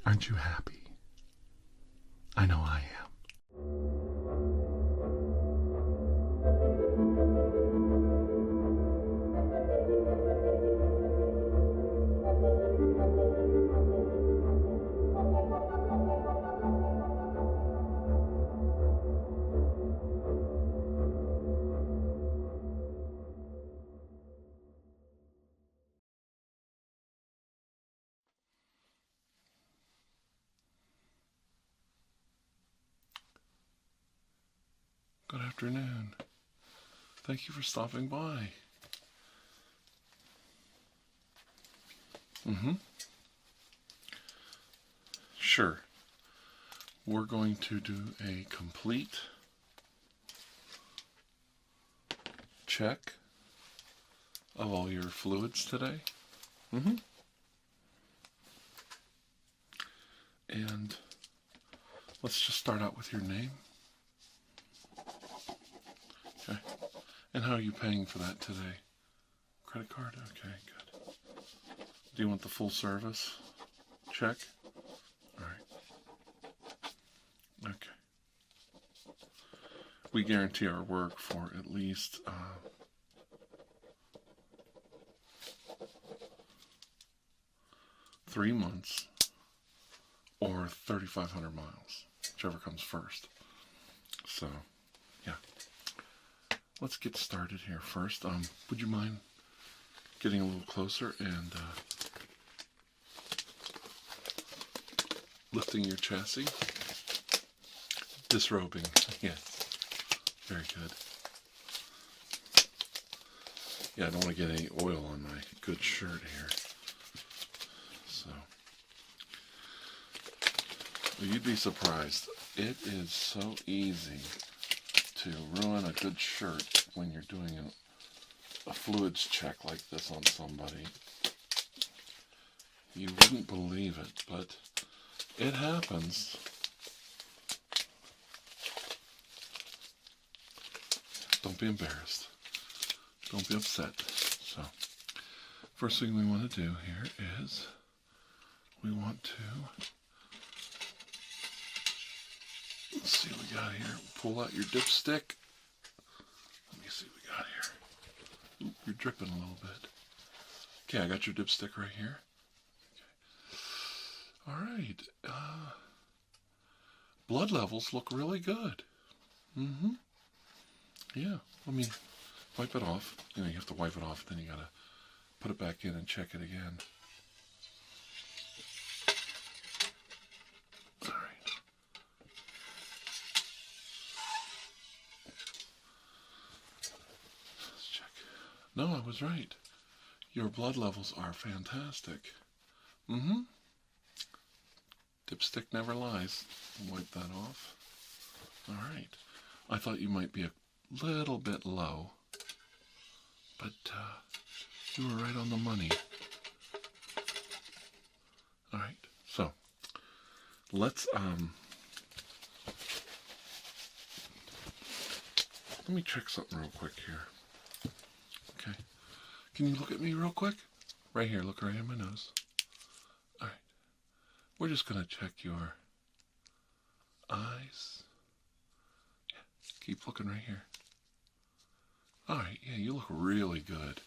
Aren't you happy? I know I am. Good afternoon. Thank you for stopping by. Sure. We're going to do a complete check of all your fluids today. And let's just start out with your name. Okay. And how are you paying for that today? Credit card? Okay, good. Do you want the full service check? All right. Okay. We guarantee our work for at least 3 months or 3,500 miles, whichever comes first. So, yeah. Let's get started here first. Would you mind getting a little closer and lifting your chassis? Disrobing. Yes. Very good. Yeah, I don't want to get any oil on my good shirt here. So, well, you'd be surprised. It is so easy to ruin a good shirt when you're doing a fluids check like this on somebody. You wouldn't believe it, but it happens. Don't be embarrassed. Don't be upset. So, first thing we want to do here is we want to, let's see what we got here. Pull out your dipstick. Let me see what we got here. Ooh, you're dripping a little bit. Okay, I got your dipstick right here. Okay. All right. Blood levels look really good. Yeah, let me wipe it off. You know, you have to wipe it off, then you gotta put it back in and check it again. All right. Let's check. No, I was right. Your blood levels are fantastic. Dipstick never lies. Wipe that off. All right. I thought you might be a little bit low, but you were right on the money. All right, so let's let me check something real quick here. Okay, can you look at me real quick? Right here, look right in my nose. All right, we're just gonna check your eyes. Yeah, keep looking right here. All right, yeah, you look really good.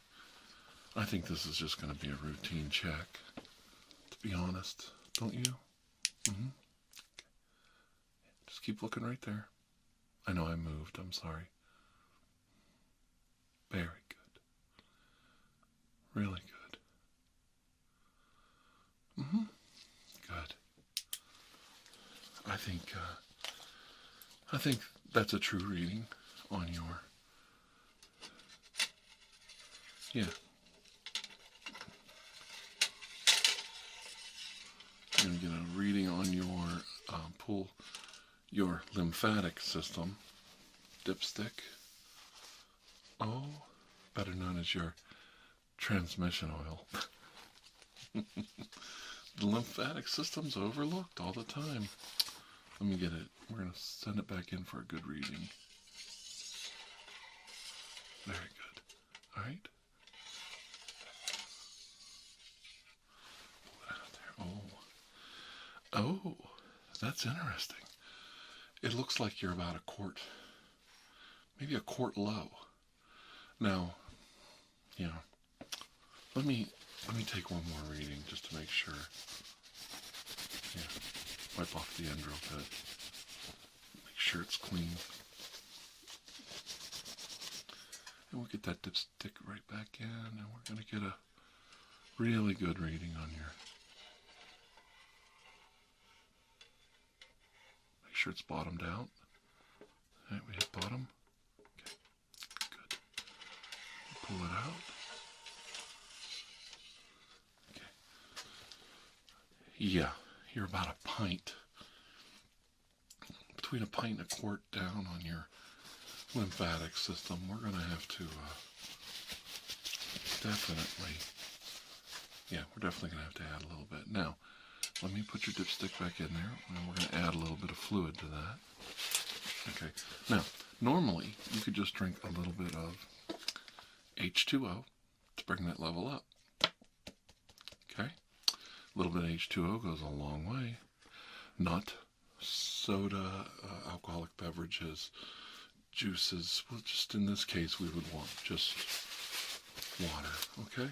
I think this is just going to be a routine check, to be honest. Don't you? Okay. Just keep looking right there. I know I moved. I'm sorry. Very good. Really good. Good. I think that's a true reading on your. Yeah. I'm going to get a reading on your, pull your lymphatic system, dipstick. Oh, better known as your transmission oil. The lymphatic system's overlooked all the time. Let me get it. We're going to send it back in for a good reading. Very good. All right. Pull it out there. Oh, that's interesting. It looks like you're about a quart, maybe a quart low. Now, yeah, let me take one more reading just to make sure. Yeah, wipe off the end real good. Make sure it's clean. And we'll get that dipstick right back in, and we're going to get a really good reading on your. Make sure it's bottomed out. All right, we hit bottom. Okay, good. Pull it out. Okay. Yeah, you're about a pint. Between a pint and a quart down on your lymphatic system. We're going to have to definitely, yeah, we're definitely going to have to add a little bit. Now, let me put your dipstick back in there, and we're going to add a little bit of fluid to that. Okay, now, normally, you could just drink a little bit of H2O to bring that level up. Okay, a little bit of H2O goes a long way. Not soda, alcoholic beverages, juices. Well, just in this case, we would want just water, okay?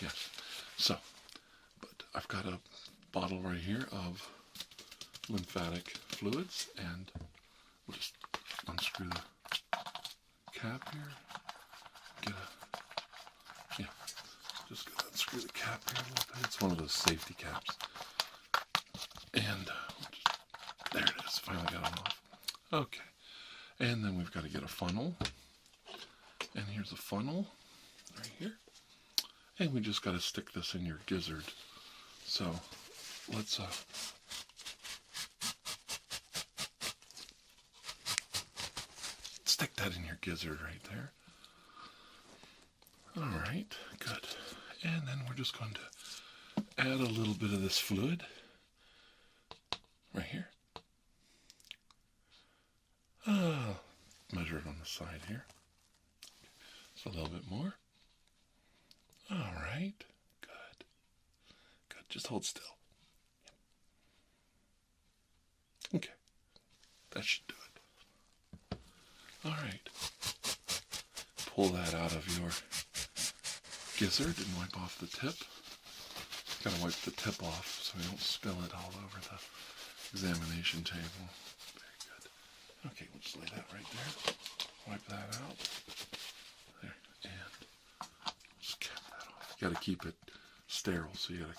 Yes. So, but I've got a bottle right here of lymphatic fluids, and we'll just unscrew the cap here. Get a, yeah, just gonna unscrew the cap here a little bit. It's one of those safety caps. And there it is, finally got it off. Okay. And then we've got to get a funnel. And here's a funnel right here. And we just got to stick this in your gizzard. So let's stick that in your gizzard right there. All right, good. And then we're just going to add a little bit of this fluid right here. Measure it on the side here. Just a little bit more. All right. Good. Good. Just hold still. Okay. That should do it. All right. Pull that out of your gizzard and wipe off the tip. Gotta wipe the tip off so we don't spill it all over the examination table. Okay, we'll just lay that right there. Wipe that out. There, and just cap that off. You gotta keep it sterile, so you gotta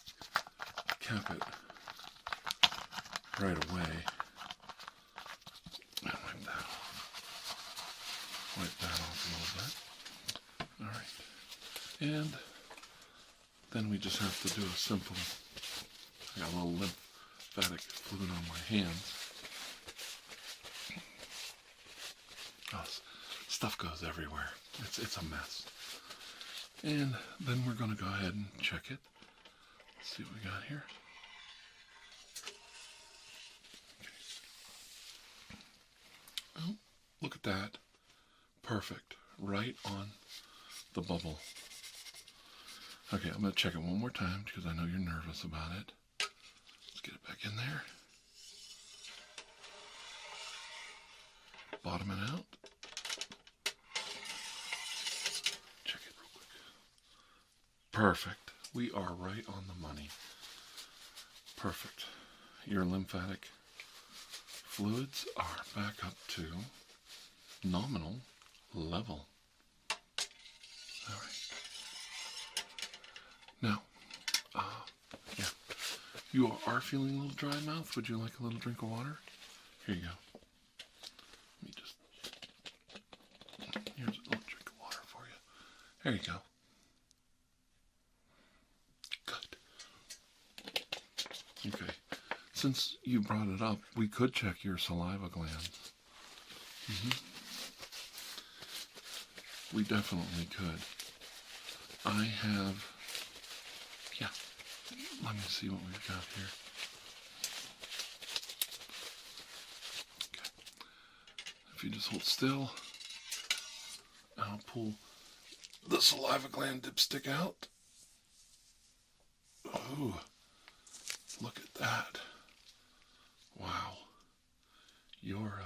cap it right away. And wipe that off. Wipe that off a little bit. Alright. And then we just have to do a simple, I got a little lymphatic fluid on my hands. Oh, stuff goes everywhere. It's a mess. And then we're going to go ahead and check it. Let's see what we got here. Okay. Oh, look at that. Perfect. Right on the bubble. Okay, I'm going to check it one more time because I know you're nervous about it. Let's get it back in there. Bottom it out. Check it real quick. Perfect. We are right on the money. Perfect. Your lymphatic fluids are back up to nominal level. All right. Now, yeah, you are feeling a little dry mouth. Would you like a little drink of water? Here you go. Here's a little drink of water for you. There you go. Good. Okay. Since you brought it up, we could check your saliva glands. We definitely could. I have, yeah, let me see what we've got here. Okay. If you just hold still, I'll pull the saliva gland dipstick out. Oh, look at that. your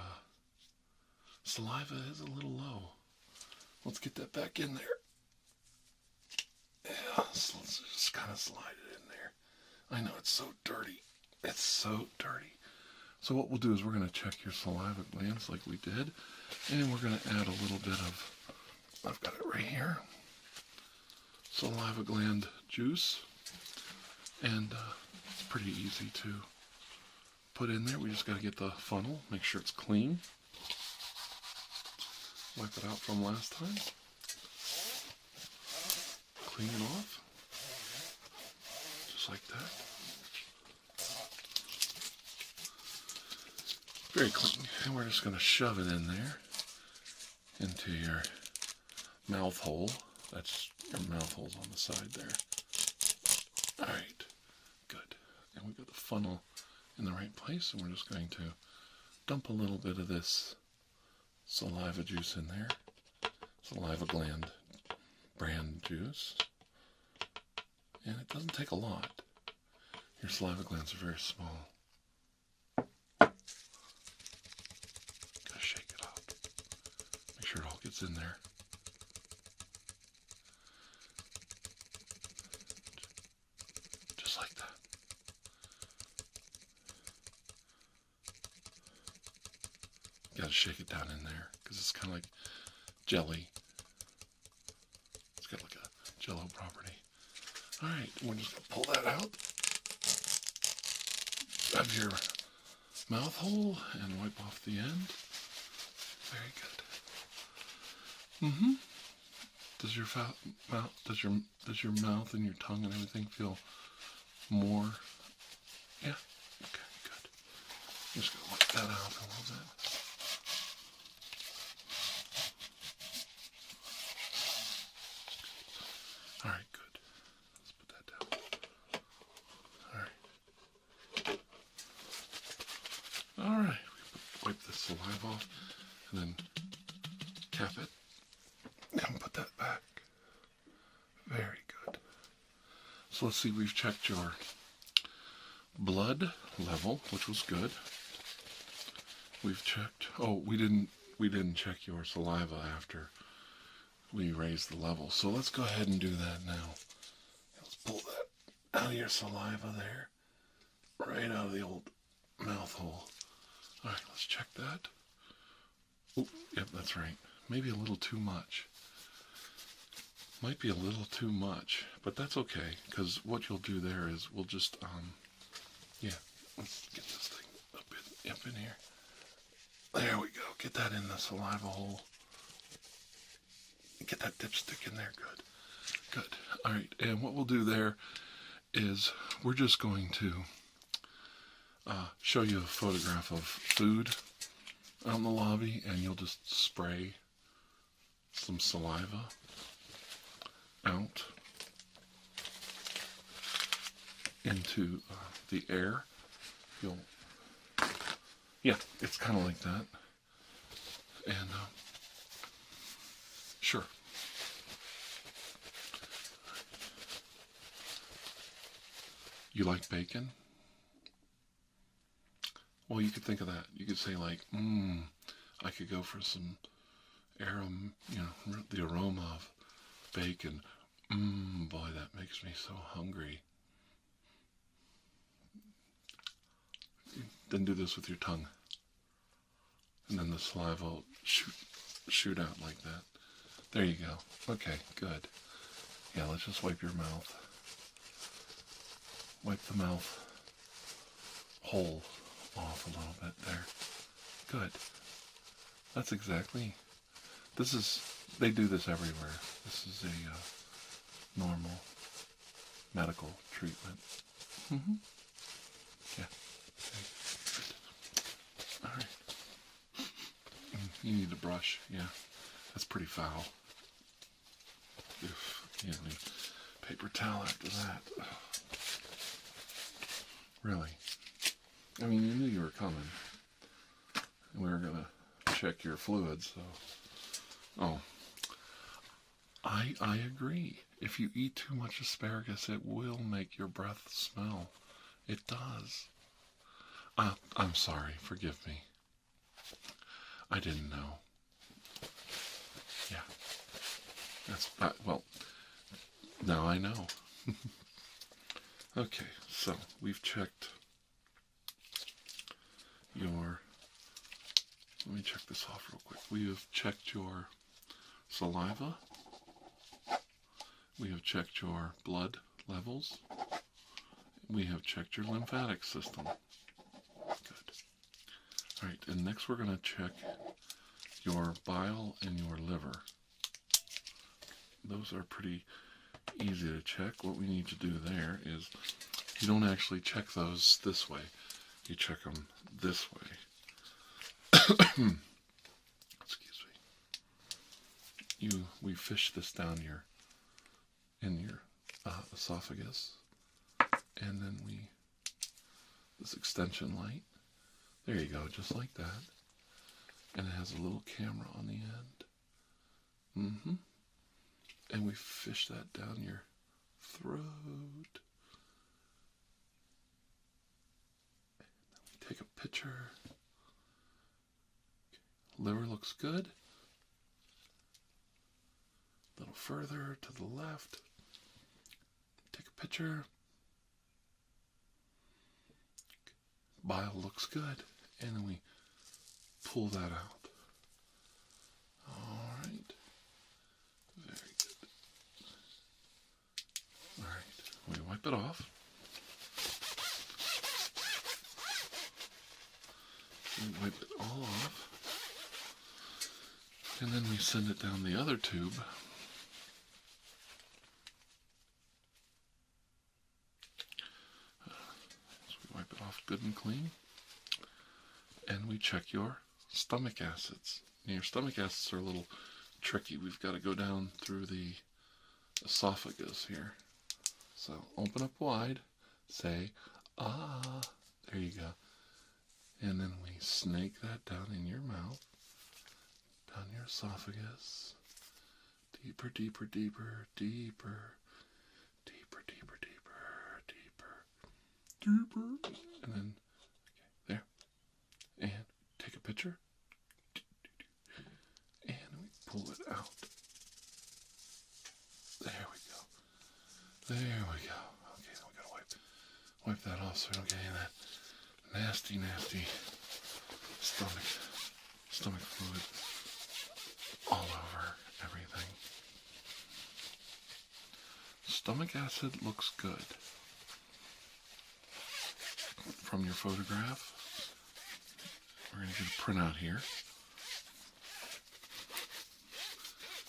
saliva is a little low. Let's get that back in there. Yeah, so let's just kind of slide it in there. I know it's so dirty. It's so dirty. So what we'll do is we're going to check your saliva glands like we did. And we're going to add a little bit of, I've got it right here, saliva gland juice. And it's pretty easy to put in there. We just got to get the funnel, make sure it's clean. Wipe it out from last time. Clean it off. Just like that. Very clean. And we're just going to shove it in there into your mouth hole. That's your mouth hole's on the side there. Alright. Good. And we've got the funnel in the right place, and we're just going to dump a little bit of this saliva juice in there. Saliva gland brand juice. And it doesn't take a lot. Your saliva glands are very small. Gotta shake it up. Make sure it all gets in there. Just like that. Gotta shake it down in there because it's kind of like jelly. It's got like a jello property. Alright, we're just going to pull that out of your mouth hole and wipe off the end. Very good. Does your mouth and your tongue and everything feel more? Yeah? Okay, good. I'm just going to wipe that out a little bit. Alright, good. Let's put that down. Alright. Alright. Wipe the saliva off and then cap it and put that back. Very good. So let's see, we've checked your blood level, which was good. We've checked, oh, we didn't check your saliva after we raised the level. So let's go ahead and do that now. Let's pull that out of your saliva there. Right out of the old mouth hole. Alright, let's check that. Oh, yep, that's right. Maybe a little too much. Might be a little too much, but that's okay, because what you'll do there is we'll just, yeah, let's get this thing up in here. There we go. Get that in the saliva hole. Get that dipstick in there. Good. Good. Alright, and what we'll do there is we're just going to show you a photograph of food out in the lobby, and you'll just spray some saliva out into the air. Yeah, it's kind of like that. And sure. You like bacon? Well, you could think of that. You could say like, I could go for some the aroma of bacon. Boy, that makes me so hungry. Then do this with your tongue. And then the saliva will shoot out like that. There you go. Okay, good. Yeah, let's just wipe your mouth. Wipe the mouth hole off a little bit there. Good. That's exactly. They do this everywhere. This is a normal medical treatment. Yeah. Okay. All right. You need a brush. Yeah. That's pretty foul. You need paper towel after that. Really. I mean, you knew you were coming. And we were going to check your fluids, so. Oh. I agree. If you eat too much asparagus, it will make your breath smell. It does. I'm sorry. Forgive me. I didn't know. Yeah. That's, well, now I know. Okay, so we've checked your, let me check this off real quick. We have checked your saliva. We have checked your blood levels. We have checked your lymphatic system. Good. Alright, and next we're going to check your bile and your liver. Those are pretty easy to check. What we need to do there is, you don't actually check those this way. You check them this way. Excuse me. We fish this down in your esophagus, and then this extension light. There you go, just like that. And it has a little camera on the end. And we fish that down your throat. And then we take a picture. Liver looks good. A little further to the left. Take a picture. Bile looks good. And then we pull that out. Alright. Very good. Alright. We wipe it off. We wipe it all off. And then we send it down the other tube. So we wipe it off good and clean. And we check your stomach acids. Now, your stomach acids are a little tricky. We've got to go down through the esophagus here. So open up wide, say, ah, there you go. And then we snake that down in your mouth, down your esophagus, deeper, deeper, deeper, deeper, deeper, deeper, deeper, deeper, deeper, and then, okay, there, and take a picture, and we pull it out. There we go. There we go. Okay, then we gotta wipe that off so we don't get any of that nasty, nasty stomach fluid all over everything. Stomach acid looks good. From your photograph, we're going to get a printout here.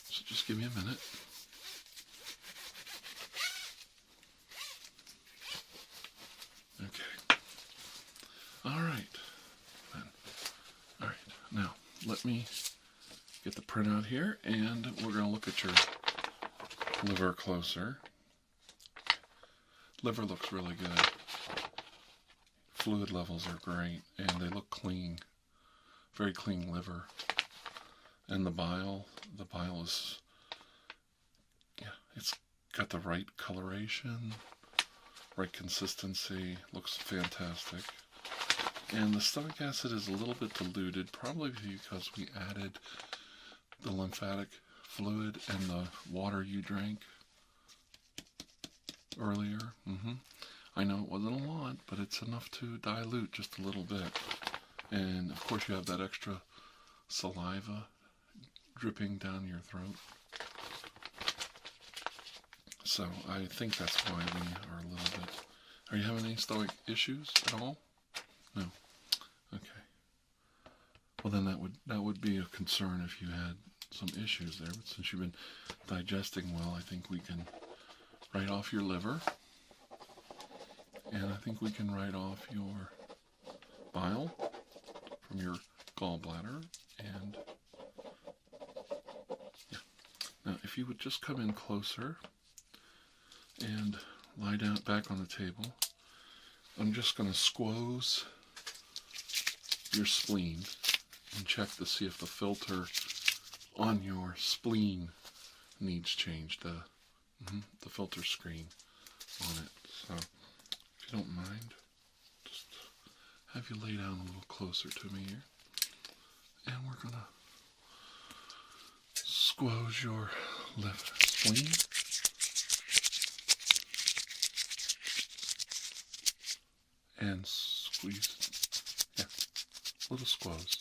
So just give me a minute. Okay. Alright. Alright. Now, let me get the printout here, and we're going to look at your liver closer. Liver looks really good. Fluid levels are great, and they look clean. Very clean liver. And the bile is, yeah, it's got the right coloration, right consistency, looks fantastic. And the stomach acid is a little bit diluted, probably because we added the lymphatic fluid and the water you drank earlier. I know it wasn't a lot, but it's enough to dilute just a little bit. And of course you have that extra saliva dripping down your throat. So I think that's why we are a little bit... Are you having any stomach issues at all? No. Okay. Well, then that would be a concern if you had some issues there. But since you've been digesting well, I think we can write off your liver. And I think we can write off your bile from your gallbladder. And yeah. Now, if you would just come in closer and lie down back on the table, I'm just going to squoze your spleen and check to see if the filter on your spleen needs changed. The filter screen on it. So, if you don't mind, just have you lay down a little closer to me here. And we're going to squoze your left spleen. And squeeze. Yeah, a little squoze.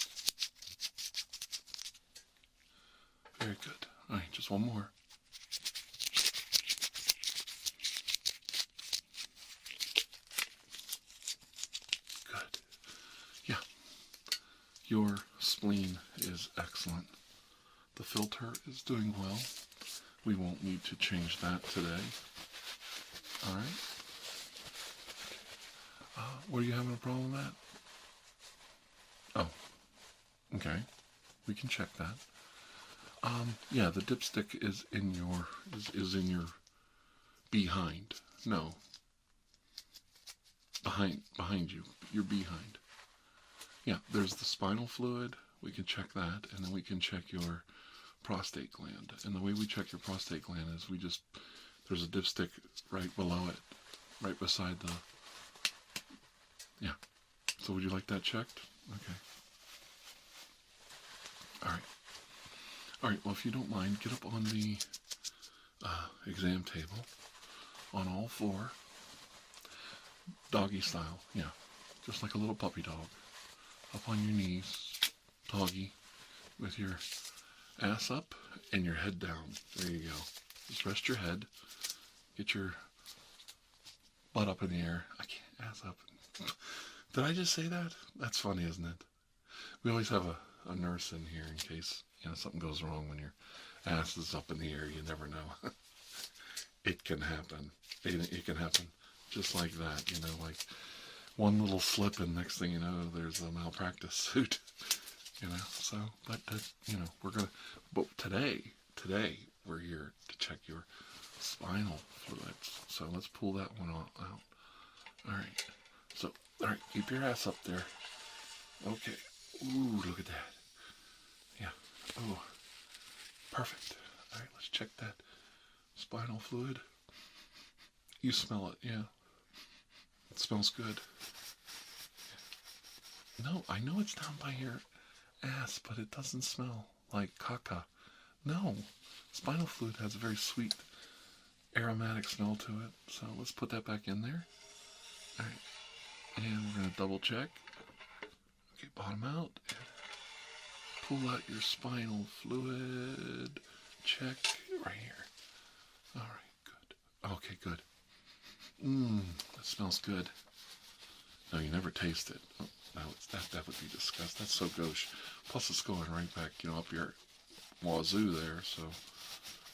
Very good. All right, just one more. Good. Yeah, your spleen is excellent. The filter is doing well. We won't need to change that today. All right. Were you having a problem with that? Oh, okay. We can check that. Yeah, the dipstick is in your behind. No. Behind you. You're behind. Yeah, there's the spinal fluid. We can check that, and then we can check your prostate gland. And the way we check your prostate gland is there's a dipstick right below it, right beside the. Yeah. So would you like that checked? Okay. All right. All right. Well, if you don't mind, get up on the exam table on all four. Doggy style. Yeah. Just like a little puppy dog. Up on your knees. Doggy. With your ass up and your head down. There you go. Just rest your head. Get your butt up in the air. I can't. Ass up. Did I just say that? That's funny, isn't it? We always have a nurse in here in case something goes wrong when your ass is up in the air. You never know. It can happen. It can happen just like that. Like one little slip, and next thing you know, there's a malpractice suit. So but we're gonna. But today we're here to check your spinal fluids. So let's pull that one out. All right. So, all right, keep your ass up there. Okay. Ooh, look at that. Yeah. Oh, perfect. All right, let's check that spinal fluid. You smell it, yeah. It smells good. No, I know it's down by your ass, but it doesn't smell like caca. No. Spinal fluid has a very sweet, aromatic smell to it. So let's put that back in there. All right. And we're going to double check. Okay, bottom out. Pull out your spinal fluid. Check right here. All right, good. Okay, good. That smells good. No, you never taste it. Oh, that would be disgusting. That's so gauche. Plus, it's going right back, up your wazoo there. So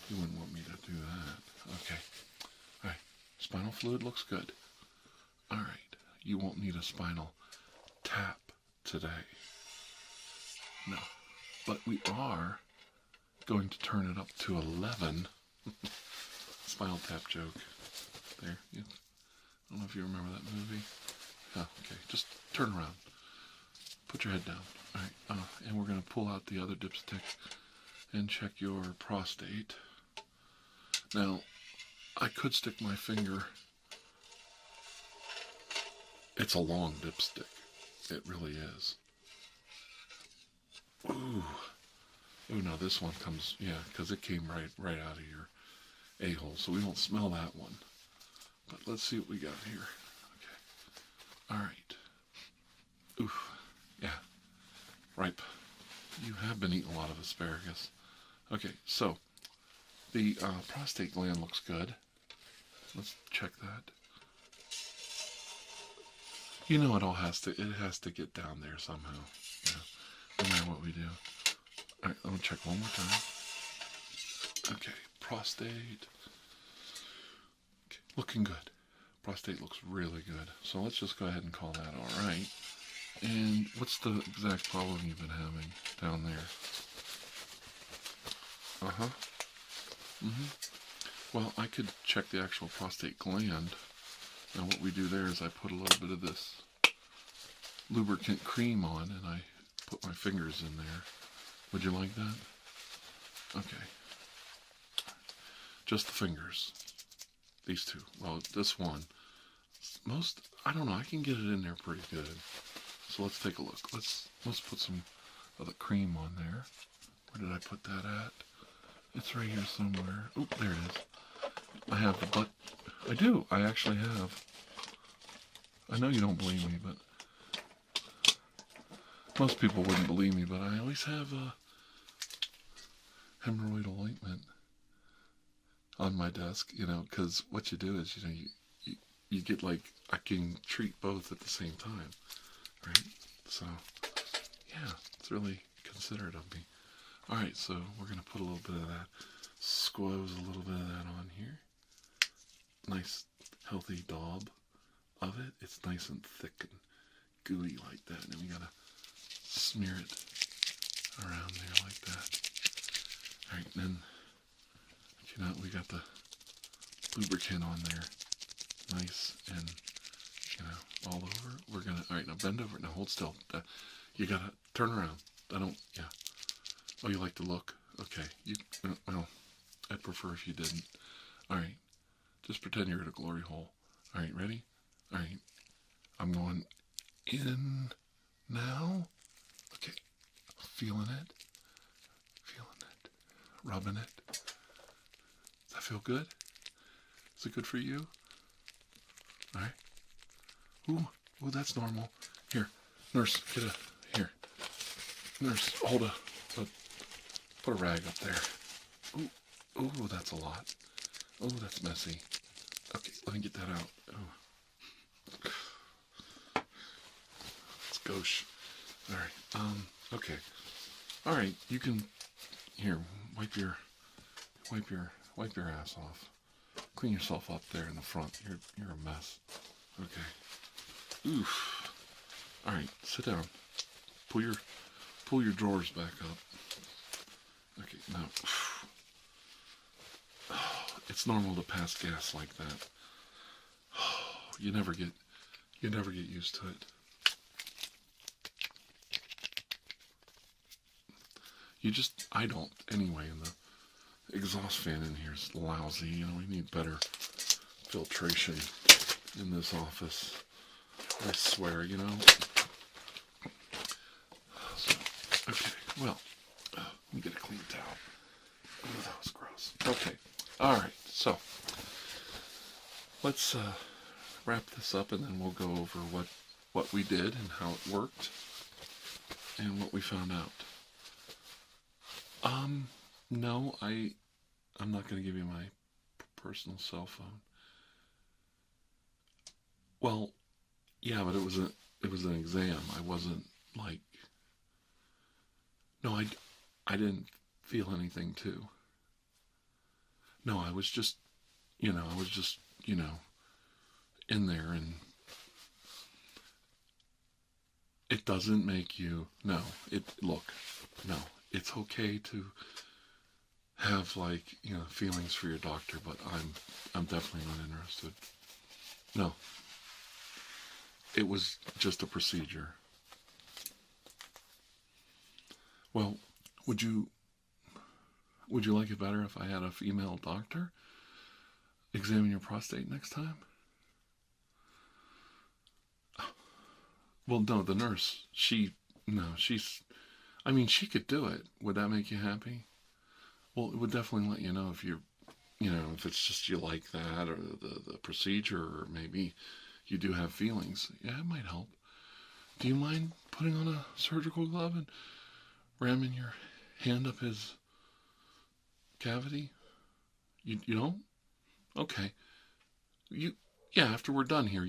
you wouldn't want me to do that. Okay. All right. Spinal fluid looks good. All right. You won't need a spinal tap today. No. But we are going to turn it up to 11. Spinal tap joke. There. Yeah. I don't know if you remember that movie. Oh, okay. Just turn around. Put your head down. All right. And we're going to pull out the other dipstick and check your prostate. Now, I could stick my finger. It's a long dipstick. It really is. Ooh. Ooh, no, this one comes, yeah, because it came right out of your a-hole, so we won't smell that one. But let's see what we got here. Okay. All right. Ooh. Yeah. Ripe. You have been eating a lot of asparagus. Okay, so the prostate gland looks good. Let's check that. It all has to get down there somehow. No matter what we do. All right, let me check one more time. Okay, prostate. Okay, looking good. Prostate looks really good. So let's just go ahead and call that all right. And what's the exact problem you've been having down there? Well, I could check the actual prostate gland. Now what we do there is I put a little bit of this lubricant cream on and I put my fingers in there. Would you like that? Okay. Just the fingers. These two. Well, this one. I don't know, I can get it in there pretty good. So let's take a look. Let's put some of the cream on there. Where did I put that at? It's right here somewhere. Oop, there it is. I have the butt. I do. I actually have. I know you don't believe me, but most people wouldn't believe me, but I always have a hemorrhoid ointment on my desk, you know, because what you do is, you know, you get like, I can treat both at the same time, right? So, yeah, it's really considerate of me. All right, so we're going to put a little bit of that, squoze a little bit of that on here. Nice, healthy daub of it. It's nice and thick and gooey like that. And then we got to smear it around there like that. All right, and then, you know, we got the lubricant on there. Nice and, you know, all over. We're going to, all right, now bend over. Now hold still. You got to turn around. Yeah. Oh, you like to look? Okay. Well, I'd prefer if you didn't. All right. Just pretend you're at a glory hole. All right, ready? All right. I'm going in now. Okay. Feeling it. Rubbing it. Does that feel good? Is it good for you? All right. Ooh, that's normal. Here, nurse, here. Nurse, put a rag up there. Ooh, that's a lot. Oh, that's messy. Okay, let me get that out. Oh. It's gauche. All right. Okay. All right. You can here wipe your ass off. Clean yourself up there in the front. You're a mess. Okay. Oof. All right. Sit down. Pull your drawers back up. Okay. Now. It's normal to pass gas like that. You never get used to it. I don't anyway, and the exhaust fan in here is lousy. You know, we need better filtration in this office. I swear, you know. So, okay, well, let me get a clean towel. Oh, that was gross. Okay, all right, so let's wrap this up, and then we'll go over what we did and how it worked and what we found out. No, I'm not going to give you my personal cell phone. Well, yeah, but it was an exam. I wasn't like, no, I didn't feel anything too. No, I was just, in there, and it doesn't make you, no, it's okay to have feelings for your doctor, but I'm definitely not interested. No. It was just a procedure. Well, would you like it better if I had a female doctor examine your prostate next time? Well, no, the nurse, she could do it. Would that make you happy? Well, it would definitely let you know if if it's just you like that, or the procedure, or maybe you do have feelings. Yeah, it might help. Do you mind putting on a surgical glove and ramming your hand up his cavity? You don't? Okay. After we're done here,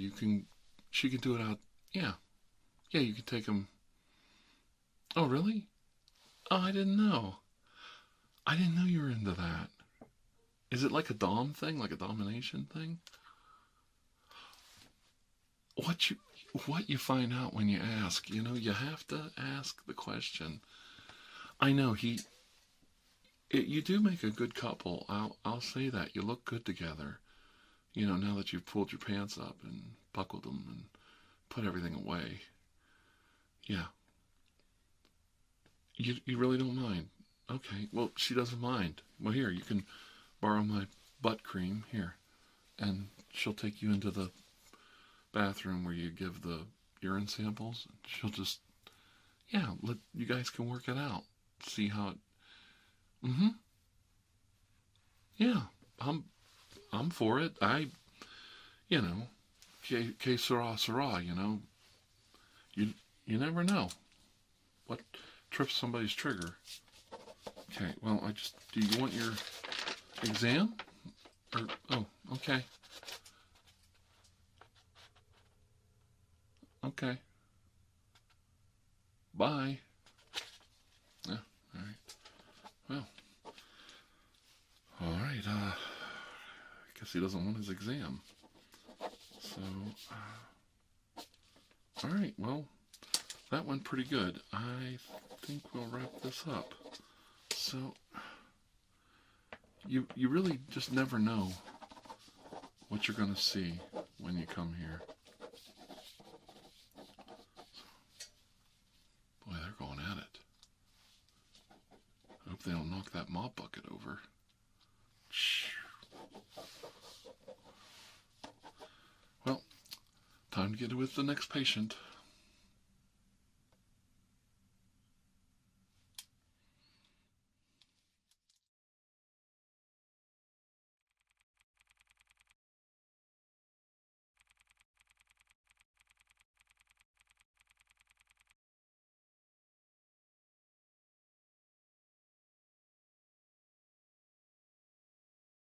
she can do it out. Yeah, you can take him. Oh, really? Oh, I didn't know. I didn't know you were into that. Is it like a dom thing, like a domination thing? What you find out when you ask, you have to ask the question. I know you do make a good couple. I'll say that. You look good together. Now that you've pulled your pants up and buckled them and put everything away. Yeah. You really don't mind? Okay, well, she doesn't mind. Well, here, you can borrow my butt cream, here, and she'll take you into the bathroom where you give the urine samples. She'll just yeah, you guys can work it out. See how it. Mm-hmm. Yeah, I'm for it. You know, que sera, sera. You you never know what trips somebody's trigger. Okay, well, do you want your exam? Or, oh, okay. Okay. Bye. Yeah, alright. Well, alright, I guess he doesn't want his exam. So, alright, well, that went pretty good. I think we'll wrap this up. So, you really just never know what you're going to see when you come here. Boy, they're going at it. I hope they don't knock that mop bucket over. Well, time to get with the next patient.